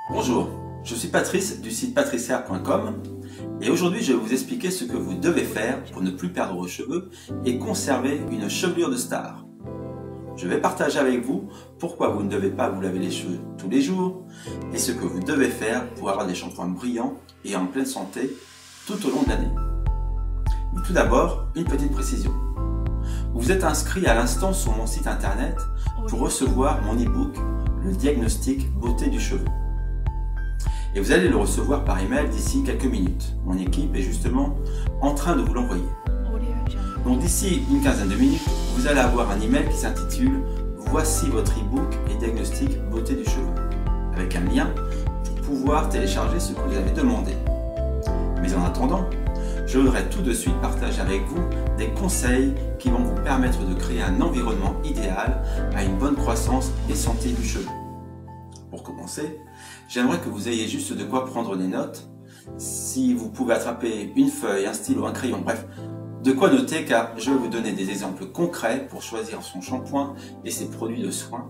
Bonjour, je suis Patrice du site patricehare.com et aujourd'hui je vais vous expliquer ce que vous devez faire pour ne plus perdre vos cheveux et conserver une chevelure de star. Je vais partager avec vous pourquoi vous ne devez pas vous laver les cheveux tous les jours et ce que vous devez faire pour avoir des shampoings brillants et en pleine santé tout au long de l'année. Mais tout d'abord, une petite précision. Vous êtes inscrit à l'instant sur mon site internet pour recevoir mon e-book, le diagnostic beauté du cheveu. Et vous allez le recevoir par email d'ici quelques minutes. Mon équipe est justement en train de vous l'envoyer. Donc d'ici une quinzaine de minutes, vous allez avoir un email qui s'intitule « Voici votre e-book et diagnostic beauté du cheveu » avec un lien pour pouvoir télécharger ce que vous avez demandé. Mais en attendant, je voudrais tout de suite partager avec vous des conseils qui vont vous permettre de créer un environnement idéal à une bonne croissance et santé du cheveu. Pour commencer, j'aimerais que vous ayez juste de quoi prendre des notes. Si vous pouvez attraper une feuille, un stylo, un crayon, bref, de quoi noter car je vais vous donner des exemples concrets pour choisir son shampoing et ses produits de soins,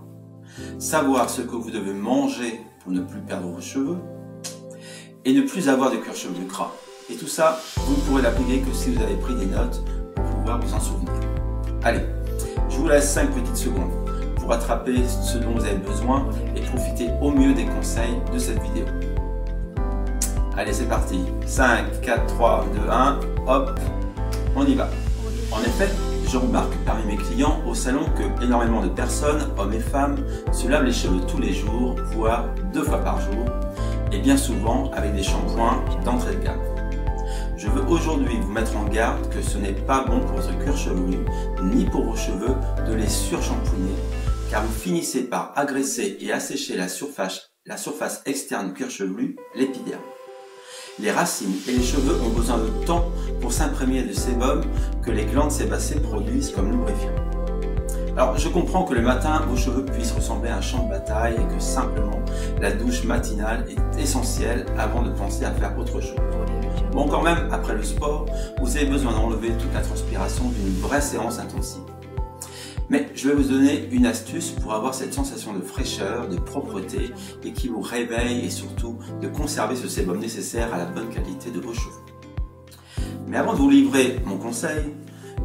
savoir ce que vous devez manger pour ne plus perdre vos cheveux et ne plus avoir de cuir chevelu gras. Et tout ça, vous ne pourrez l'appliquer que si vous avez pris des notes pour pouvoir vous en souvenir. Allez, je vous laisse 5 petites secondes pour attraper ce dont vous avez besoin et profiter au mieux des conseils de cette vidéo. Allez, c'est parti. 5, 4, 3, 2, 1, hop, on y va. En effet, je remarque parmi mes clients au salon que énormément de personnes, hommes et femmes, se lavent les cheveux tous les jours, voire 2 fois par jour, et bien souvent avec des shampoings d'entrée de gamme. Je veux aujourd'hui vous mettre en garde que ce n'est pas bon pour votre cuir chevelu, ni pour vos cheveux, de les surshampouiner, car vous finissez par agresser et assécher la surface externe du cuir chevelu, l'épiderme. Les racines et les cheveux ont besoin de temps pour s'imprégner de sébum que les glandes sébacées produisent comme lubrifiant. Alors je comprends que le matin, vos cheveux puissent ressembler à un champ de bataille et que simplement la douche matinale est essentielle avant de penser à faire autre chose. Bon, quand même, après le sport, vous avez besoin d'enlever toute la transpiration d'une vraie séance intensive. Mais je vais vous donner une astuce pour avoir cette sensation de fraîcheur, de propreté et qui vous réveille et surtout de conserver ce sébum nécessaire à la bonne qualité de vos cheveux. Mais avant de vous livrer mon conseil,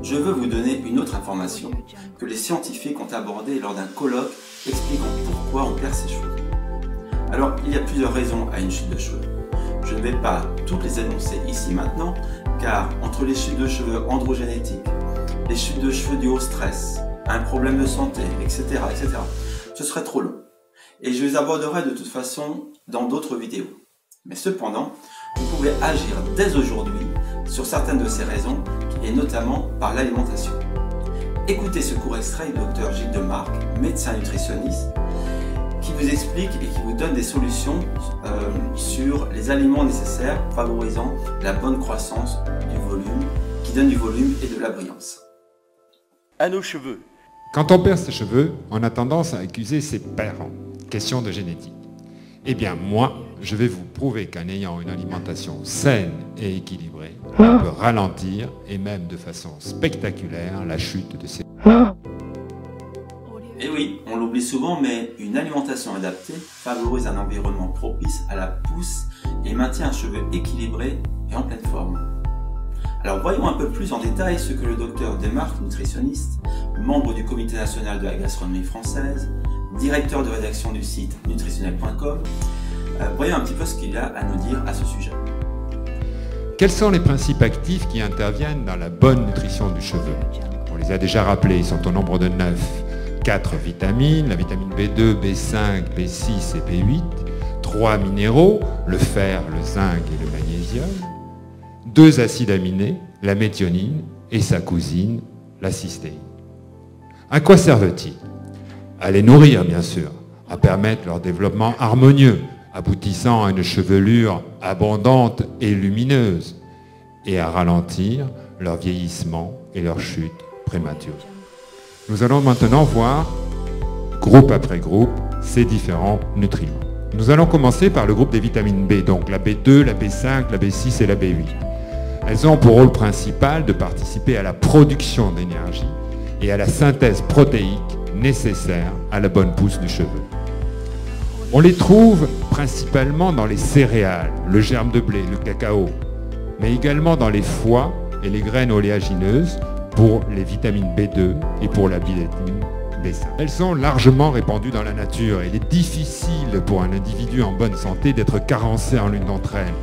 je veux vous donner une autre information que les scientifiques ont abordée lors d'un colloque expliquant pourquoi on perd ses cheveux. Alors, il y a plusieurs raisons à une chute de cheveux. Je ne vais pas toutes les énoncer ici maintenant, car entre les chutes de cheveux androgénétiques, les chutes de cheveux dues au stress, un problème de santé, etc., ce serait trop long. Et je les aborderai de toute façon dans d'autres vidéos. Mais cependant, vous pouvez agir dès aujourd'hui sur certaines de ces raisons, et notamment par l'alimentation. Écoutez ce court extrait du Dr Gilles Demarque, médecin nutritionniste, qui vous explique et qui vous donne des solutions sur les aliments nécessaires favorisant la bonne croissance du volume, qui donne du volume et de la brillance. À nos cheveux. Quand on perd ses cheveux, on a tendance à accuser ses parents. Question de génétique. Eh bien, moi, je vais vous prouver qu'en ayant une alimentation saine et équilibrée, on peut ralentir, et même de façon spectaculaire, la chute de ses... Et oui, on l'oublie souvent, mais une alimentation adaptée favorise un environnement propice à la pousse et maintient un cheveu équilibré et en pleine forme. Alors voyons un peu plus en détail ce que le docteur Demarque, nutritionniste, membre du Comité national de la gastronomie française, directeur de rédaction du site nutritionnel.com, voyons un petit peu ce qu'il a à nous dire à ce sujet. Quels sont les principes actifs qui interviennent dans la bonne nutrition du cheveu? On les a déjà rappelés, ils sont au nombre de 9. 4 vitamines, la vitamine B2, B5, B6 et B8, 3 minéraux, le fer, le zinc et le magnésium, 2 acides aminés, la méthionine et sa cousine, la cystéine. À quoi servent-ils? À les nourrir, bien sûr, à permettre leur développement harmonieux, aboutissant à une chevelure abondante et lumineuse, et à ralentir leur vieillissement et leur chute prématurée. Nous allons maintenant voir, groupe après groupe, ces différents nutriments. Nous allons commencer par le groupe des vitamines B, donc la B2, la B5, la B6 et la B8. Elles ont pour rôle principal de participer à la production d'énergie et à la synthèse protéique nécessaire à la bonne pousse du cheveu. On les trouve principalement dans les céréales, le germe de blé, le cacao, mais également dans les foies et les graines oléagineuses pour les vitamines B2 et pour la vitamine B5. Elles sont largement répandues dans la nature et il est difficile pour un individu en bonne santé d'être carencé en l'une d'entre elles.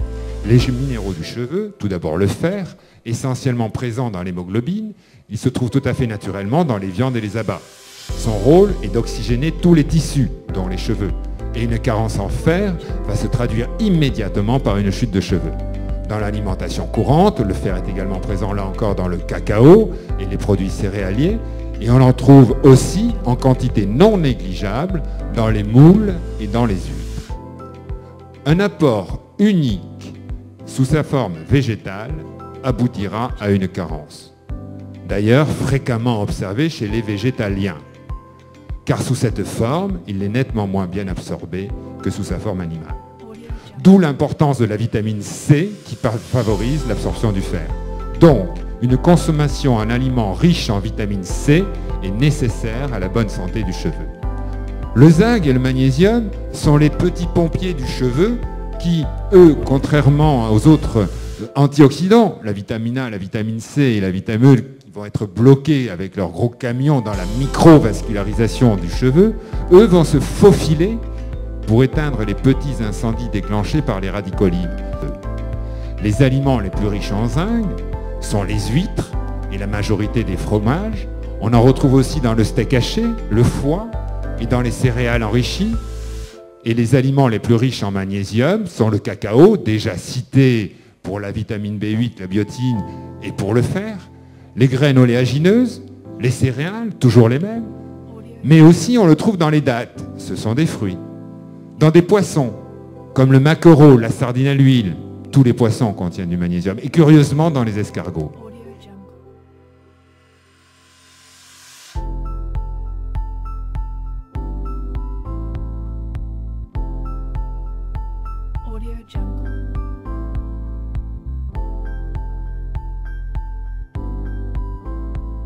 Les minéraux du cheveu, tout d'abord le fer, essentiellement présent dans l'hémoglobine, il se trouve tout à fait naturellement dans les viandes et les abats. Son rôle est d'oxygéner tous les tissus, dont les cheveux. Et une carence en fer va se traduire immédiatement par une chute de cheveux. Dans l'alimentation courante, le fer est également présent là encore dans le cacao et les produits céréaliers. Et on en trouve aussi en quantité non négligeable dans les moules et dans les huîtres. Un apport unique sous sa forme végétale aboutira à une carence. D'ailleurs, fréquemment observée chez les végétaliens. Car sous cette forme, il est nettement moins bien absorbé que sous sa forme animale. D'où l'importance de la vitamine C qui favorise l'absorption du fer. Donc, une consommation en aliments riches en vitamine C est nécessaire à la bonne santé du cheveu. Le zinc et le magnésium sont les petits pompiers du cheveu qui, eux, contrairement aux autres antioxydants, la vitamine A, la vitamine C et la vitamine E, qui vont être bloqués avec leurs gros camions dans la microvascularisation du cheveu, eux vont se faufiler pour éteindre les petits incendies déclenchés par les radicaux libres. Les aliments les plus riches en zinc sont les huîtres et la majorité des fromages. On en retrouve aussi dans le steak haché, le foie et dans les céréales enrichies. Et les aliments les plus riches en magnésium sont le cacao, déjà cité pour la vitamine B8, la biotine et pour le fer, les graines oléagineuses, les céréales, toujours les mêmes, mais aussi on le trouve dans les dattes, ce sont des fruits, dans des poissons, comme le maquereau, la sardine à l'huile, tous les poissons contiennent du magnésium, et curieusement dans les escargots.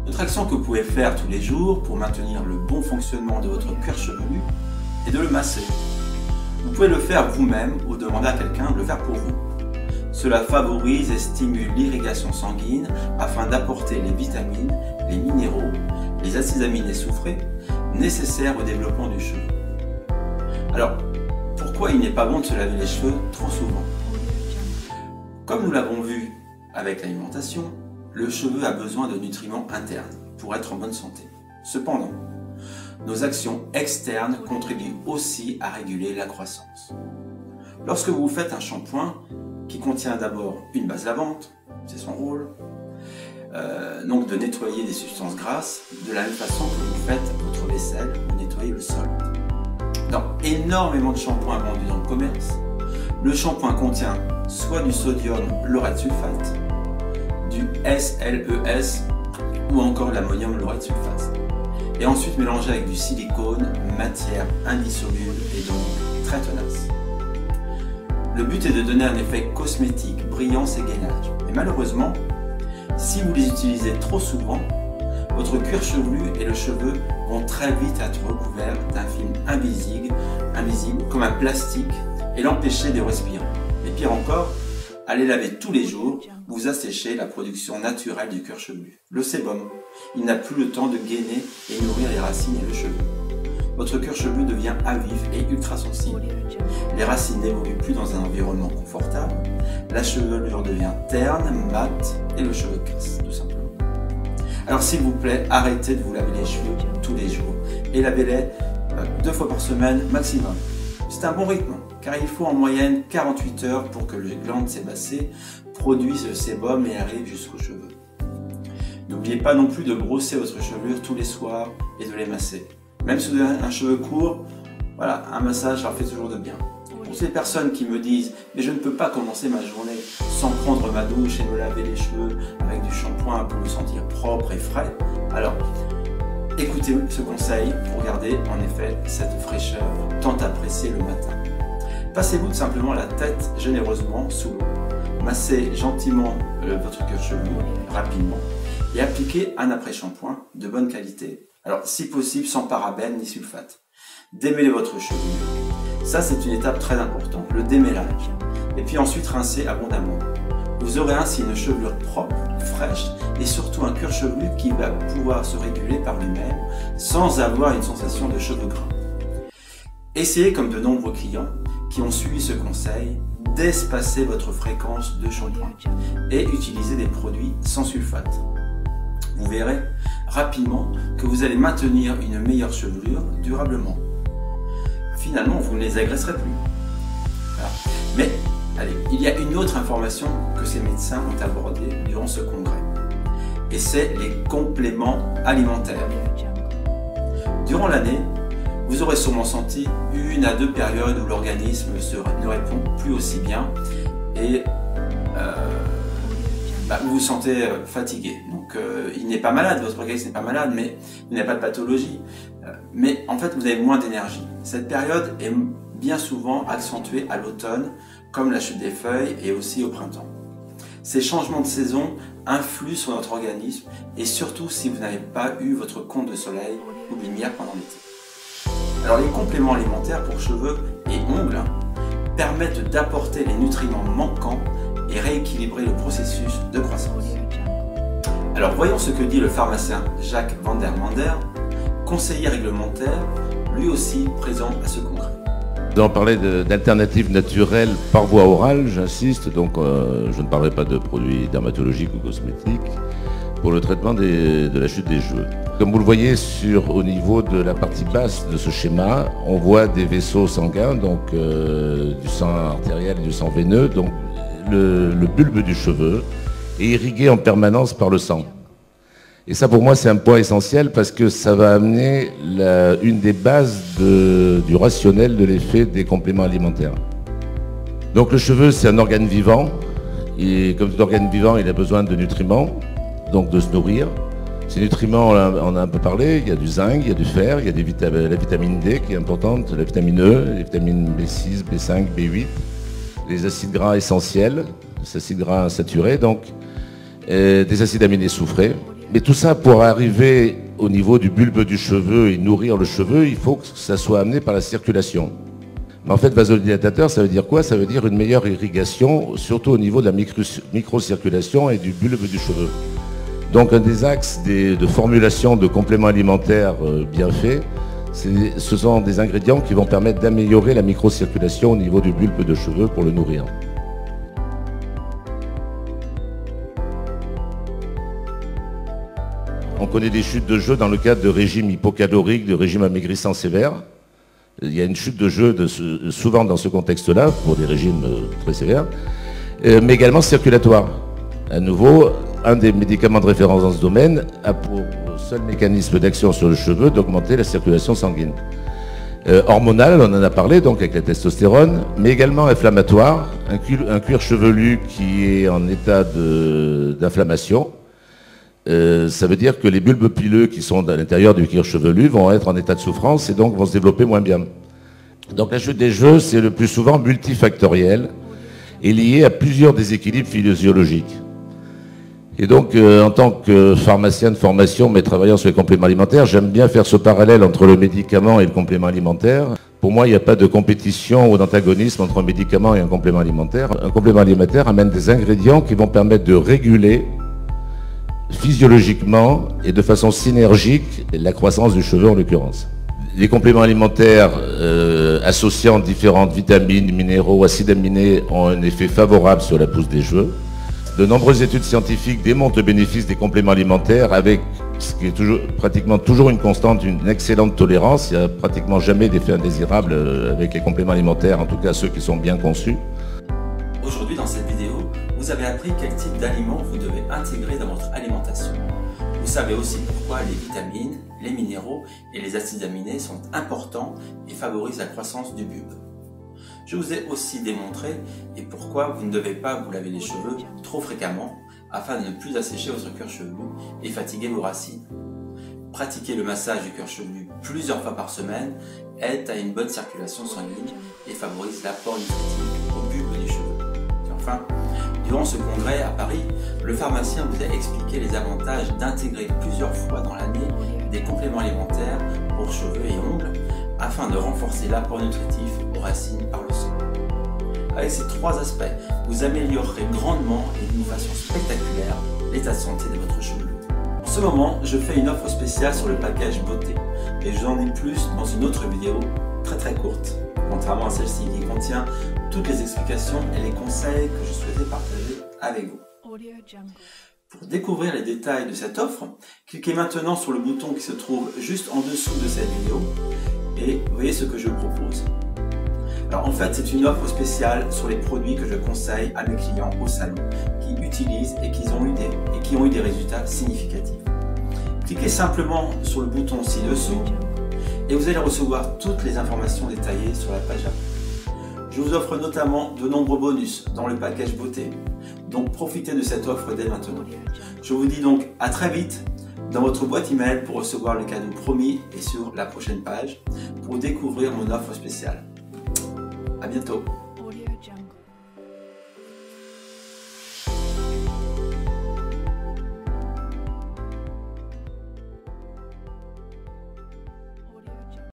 Une autre action que vous pouvez faire tous les jours pour maintenir le bon fonctionnement de votre cuir chevelu est de le masser. Vous pouvez le faire vous-même ou demander à quelqu'un de le faire pour vous. Cela favorise et stimule l'irrigation sanguine afin d'apporter les vitamines, les minéraux, les acides aminés soufrés nécessaires au développement du cheveu. Alors, pourquoi il n'est pas bon de se laver les cheveux trop souvent? Comme nous l'avons vu avec l'alimentation, le cheveu a besoin de nutriments internes pour être en bonne santé. Cependant, nos actions externes contribuent aussi à réguler la croissance. Lorsque vous faites un shampoing qui contient d'abord une base lavante, c'est son rôle, donc de nettoyer des substances grasses, de la même façon que vous faites votre vaisselle, vous nettoyez le sol. Dans énormément de shampoings vendus dans le commerce, le shampoing contient soit du sodium laureth sulfate, du SLES ou encore l'ammonium laureth sulfate. Et ensuite mélangé avec du silicone, matière indissoluble et donc très tenace. Le but est de donner un effet cosmétique, brillance et gainage. Mais malheureusement, si vous les utilisez trop souvent, votre cuir chevelu et le cheveu vont très vite être recouverts d'un film invisible comme un plastique et l'empêcher de respirer. Et pire encore, allez laver tous les jours, vous asséchez la production naturelle du cuir chevelu. Le sébum, il n'a plus le temps de gainer et nourrir les racines et le cheveu. Votre cuir chevelu devient à vif et ultra sensible. Les racines n'évoluent plus dans un environnement confortable, la chevelure devient terne, mate et le cheveu casse, tout simplement. Alors s'il vous plaît, arrêtez de vous laver les cheveux tous les jours et lavez-les 2 fois par semaine maximum. C'est un bon rythme, car il faut en moyenne 48 heures pour que les glandes sébacées produisent le sébum et arrivent jusqu'aux cheveux. N'oubliez pas non plus de brosser votre chevelure tous les soirs et de les masser. Même si vous avez un cheveu court, voilà, un massage leur fait toujours de bien. Pour ces personnes qui me disent « mais je ne peux pas commencer ma journée sans prendre ma douche et me laver les cheveux avec du shampoing pour me sentir propre et frais », alors écoutez ce conseil pour garder en effet cette fraîcheur tant appréciée le matin. Passez-vous tout simplement la tête généreusement sous l'eau. Massez gentiment votre cuir chevelu rapidement et appliquez un après-shampoing de bonne qualité. Alors si possible sans parabènes ni sulfate. Démêlez votre chevelure. Ça, c'est une étape très importante, le démêlage. Et puis ensuite, rincer abondamment. Vous aurez ainsi une chevelure propre, fraîche et surtout un cuir chevelu qui va pouvoir se réguler par lui-même sans avoir une sensation de cheveux gras. Essayez, comme de nombreux clients qui ont suivi ce conseil, d'espacer votre fréquence de shampoing et utiliser des produits sans sulfate. Vous verrez rapidement que vous allez maintenir une meilleure chevelure durablement. Finalement, vous ne les agresserez plus. Voilà. Mais allez, il y a une autre information que ces médecins ont abordée durant ce congrès. Et c'est les compléments alimentaires. Durant l'année, vous aurez sûrement senti 1 à 2 périodes où l'organisme ne répond plus aussi bien et vous vous sentez fatigué. Donc il n'est pas malade, votre organisme n'est pas malade, mais il n'y a pas de pathologie. Mais en fait, vous avez moins d'énergie. Cette période est bien souvent accentuée à l'automne, comme la chute des feuilles et aussi au printemps. Ces changements de saison influent sur notre organisme et surtout si vous n'avez pas eu votre compte de soleil ou lumière pendant l'été. Alors les compléments alimentaires pour cheveux et ongles permettent d'apporter les nutriments manquants et rééquilibrer le processus de croissance. Alors voyons ce que dit le pharmacien Jacques van der Mander, conseiller réglementaire, lui aussi présent à ce congrès. On parlait d'alternatives naturelles par voie orale, j'insiste, donc je ne parlerai pas de produits dermatologiques ou cosmétiques pour le traitement de la chute des cheveux. Comme vous le voyez au niveau de la partie basse de ce schéma, on voit des vaisseaux sanguins, donc du sang artériel et du sang veineux, donc le bulbe du cheveu est irrigué en permanence par le sang. Et ça pour moi c'est un point essentiel parce que ça va amener une des bases du rationnel de l'effet des compléments alimentaires. Donc le cheveu c'est un organe vivant et comme tout organe vivant il a besoin de nutriments, donc de se nourrir. Ces nutriments on en a un peu parlé, il y a du zinc, il y a du fer, il y a la vitamine D qui est importante, la vitamine E, les vitamines B6, B5, B8, les acides gras essentiels, les acides gras insaturés, donc des acides aminés soufrés. Mais tout ça, pour arriver au niveau du bulbe du cheveu et nourrir le cheveu, il faut que ça soit amené par la circulation. Mais en fait, vasodilatateur, ça veut dire quoi? Ça veut dire une meilleure irrigation, surtout au niveau de la microcirculation et du bulbe du cheveu. Donc un des axes de formulation de compléments alimentaires bien faits, ce sont des ingrédients qui vont permettre d'améliorer la microcirculation au niveau du bulbe de cheveux pour le nourrir. On connaît des chutes de cheveux dans le cadre de régimes hypocaloriques, de régimes amaigrissants sévères. Il y a une chute de cheveux souvent dans ce contexte-là, pour des régimes très sévères, mais également circulatoire. À nouveau, un des médicaments de référence dans ce domaine a pour seul mécanisme d'action sur le cheveu d'augmenter la circulation sanguine. Hormonal, on en a parlé, donc avec la testostérone, mais également inflammatoire, un cuir chevelu qui est en état d'inflammation. Ça veut dire que les bulbes pileux qui sont à l'intérieur du cuir chevelu vont être en état de souffrance et donc vont se développer moins bien. Donc la chute des cheveux, c'est le plus souvent multifactoriel et lié à plusieurs déséquilibres physiologiques. Et donc, en tant que pharmacien de formation, mais travaillant sur les compléments alimentaires, j'aime bien faire ce parallèle entre le médicament et le complément alimentaire. Pour moi, il n'y a pas de compétition ou d'antagonisme entre un médicament et un complément alimentaire. Un complément alimentaire amène des ingrédients qui vont permettre de réguler physiologiquement et de façon synergique la croissance du cheveu en l'occurrence. Les compléments alimentaires associant différentes vitamines, minéraux, acides aminés ont un effet favorable sur la pousse des cheveux. De nombreuses études scientifiques démontrent le bénéfice des compléments alimentaires avec ce qui est pratiquement toujours une constante, une excellente tolérance. Il n'y a pratiquement jamais d'effet indésirable avec les compléments alimentaires, en tout cas ceux qui sont bien conçus. Aujourd'hui dans cette vidéo, vous avez appris quel type d'aliments vous devez intégrer dans votre alimentation. Vous savez aussi pourquoi les vitamines, les minéraux et les acides aminés sont importants et favorisent la croissance du bulbe. Je vous ai aussi démontré et pourquoi vous ne devez pas vous laver les cheveux trop fréquemment afin de ne plus assécher votre cuir chevelu et fatiguer vos racines. Pratiquer le massage du cuir chevelu plusieurs fois par semaine aide à une bonne circulation sanguine et favorise l'apport nutritif au bulbe des cheveux. Et enfin, durant ce congrès à Paris, le pharmacien vous a expliqué les avantages d'intégrer plusieurs fois dans l'année des compléments alimentaires pour cheveux et ongles afin de renforcer l'apport nutritif aux racines par le sol. Avec ces 3 aspects, vous améliorerez grandement et d'une façon spectaculaire l'état de santé de votre chevelure. En ce moment, je fais une offre spéciale sur le package beauté, et je vous en dis plus dans une autre vidéo très courte, contrairement à celle-ci qui contient toutes les explications et les conseils que je souhaitais partager avec vous. Pour découvrir les détails de cette offre, cliquez maintenant sur le bouton qui se trouve juste en dessous de cette vidéo et voyez ce que je propose. Alors en fait, c'est une offre spéciale sur les produits que je conseille à mes clients au salon qui utilisent et qui ont eu des résultats significatifs. Cliquez simplement sur le bouton ci-dessous et vous allez recevoir toutes les informations détaillées sur la page après. Je vous offre notamment de nombreux bonus dans le package beauté, donc profitez de cette offre dès maintenant. Je vous dis donc à très vite dans votre boîte email pour recevoir le cadeau promis et sur la prochaine page pour découvrir mon offre spéciale. À bientôt.